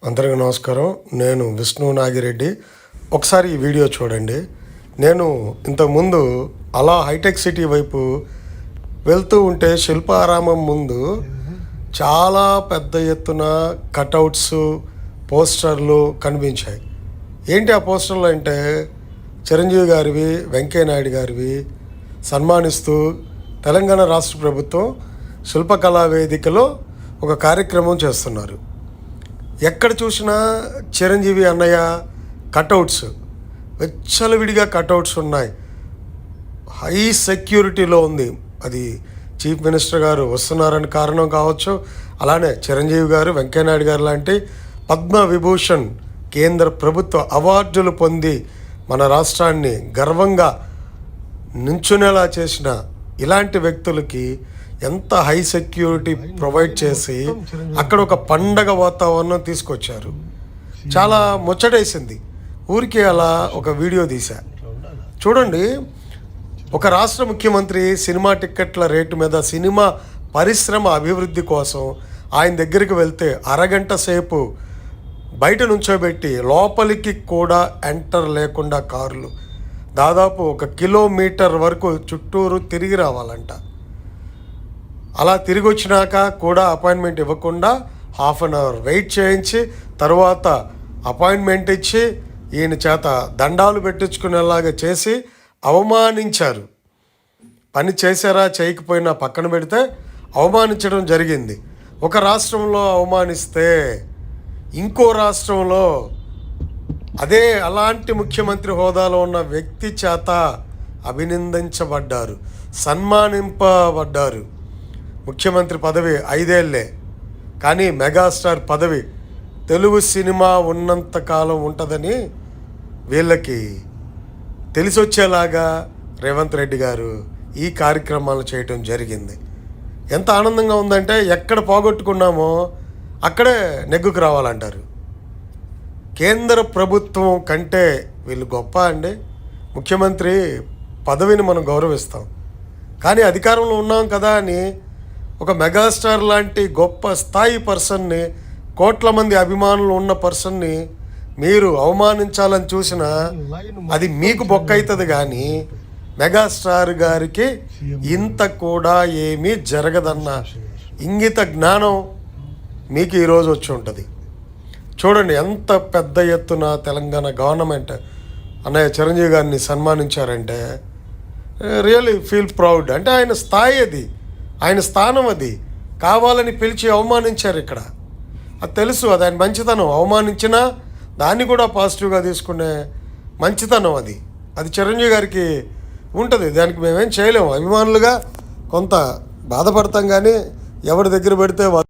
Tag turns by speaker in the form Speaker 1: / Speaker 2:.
Speaker 1: అందరికీ నమస్కారం. నేను విష్ణు నాగిరెడ్డి. ఒకసారి ఈ వీడియో చూడండి. నేను ఇంతకుముందు అలా హైటెక్ సిటీ వైపు వెళ్తూ ఉంటే శిల్పారామం ముందు చాలా పెద్ద ఎత్తున కటౌట్స్, పోస్టర్లు కనిపించాయి. ఏంటి ఆ పోస్టర్లు అంటే చిరంజీవి గారివి, వెంకయ్యనాయుడు గారివి సన్మానిస్తూ తెలంగాణ రాష్ట్ర ప్రభుత్వం శిల్పకళా వేదికలో ఒక కార్యక్రమం చేస్తున్నారు. ఎక్కడ చూసినా చిరంజీవి అన్నయ్య కటౌట్స్, విచ్చలవిడిగా కటౌట్స్ ఉన్నాయి. హై సెక్యూరిటీలో ఉంది. అది చీఫ్ మినిస్టర్ గారు వస్తున్నారని కారణం కావచ్చు. అలానే చిరంజీవి గారు, వెంకయ్యనాయుడు గారు లాంటి పద్మ విభూషణ్ కేంద్ర ప్రభుత్వ అవార్డులు పొంది మన రాష్ట్రాన్ని గర్వంగా నించునేలా చేసిన ఇలాంటి వ్యక్తులకి ఎంత హై సెక్యూరిటీ ప్రొవైడ్ చేసి అక్కడ ఒక పండగ వాతావరణం తీసుకొచ్చారు. చాలా ముచ్చటేసింది. ఊరికే అలా ఒక వీడియో తీశా. చూడండి, ఒక రాష్ట్ర ముఖ్యమంత్రి సినిమా టిక్కెట్ల రేటు మీద సినిమా పరిశ్రమ అభివృద్ధి కోసం ఆయన దగ్గరికి వెళ్తే అరగంట సేపు బయట నుంచోబెట్టి లోపలికి కూడా ఎంటర్ లేకుండా కార్లు దాదాపు 1 కిలోమీటర్ వరకు చుట్టూరు తిరిగి రావాలంట. అలా తిరిగి వచ్చినాక కూడా అపాయింట్మెంట్ ఇవ్వకుండా ½ అన్ అవర్ వెయిట్ చేయించి తర్వాత అపాయింట్మెంట్ ఇచ్చి ఈయన చేత దండాలు పెట్టించుకునేలాగా చేసి అవమానించారు. పని చేశారా చేయకపోయినా పక్కన పెడితే అవమానించడం జరిగింది. ఒక రాష్ట్రంలో అవమానిస్తే ఇంకో రాష్ట్రంలో అదే అలాంటి ముఖ్యమంత్రి హోదాలో ఉన్న వ్యక్తి చేత అభినందించబడ్డారు, సన్మానింపబడ్డారు. ముఖ్యమంత్రి పదవి 5 ఏళ్లే, కానీ మెగాస్టార్ పదవి తెలుగు సినిమా ఉన్నంతకాలం ఉంటుందని వీళ్ళకి తెలిసి వచ్చేలాగా రేవంత్ రెడ్డి గారు ఈ కార్యక్రమాలు చేయటం జరిగింది. ఎంత ఆనందంగా ఉందంటే ఎక్కడ పోగొట్టుకున్నామో అక్కడే నెగ్గుకు రావాలంటారు. కేంద్ర ప్రభుత్వం కంటే వీళ్ళు గొప్ప అండి. ముఖ్యమంత్రి పదవిని మనం గౌరవిస్తాం, కానీ అధికారంలో ఉన్నాం కదా అని ఒక మెగాస్టార్ లాంటి గొప్ప స్థాయి పర్సన్ని, కోట్ల మంది అభిమానులు ఉన్న పర్సన్ని మీరు అవమానించాలని చూసినా అది మీకు బొక్క అవుతుంది. కానీ మెగాస్టార్ గారికి ఇంత కూడా ఏమీ జరగదన్న ఇంగిత జ్ఞానం మీకు ఈరోజు వచ్చి ఉంటుంది. చూడండి, ఎంత పెద్ద ఎత్తున తెలంగాణ గవర్నమెంట్ అన్నయ్య చిరంజీవి గారిని సన్మానించారంటే రియల్లీ ఫీల్ ప్రౌడ్. అంటే ఆయన స్థాయి అది, ఆయన స్థానం అది. కావాలని పిలిచి అవమానించారు ఇక్కడ. అది తెలుసు, అది ఆయన మంచితనం. అవమానించినా దాన్ని కూడా పాజిటివ్గా తీసుకునే మంచితనం అది చిరంజీవి గారికి ఉంటుంది. దానికి మేమేం చేయలేము. అభిమానులుగా కొంత బాధపడతాం, కానీ ఎవరి దగ్గర పెడితే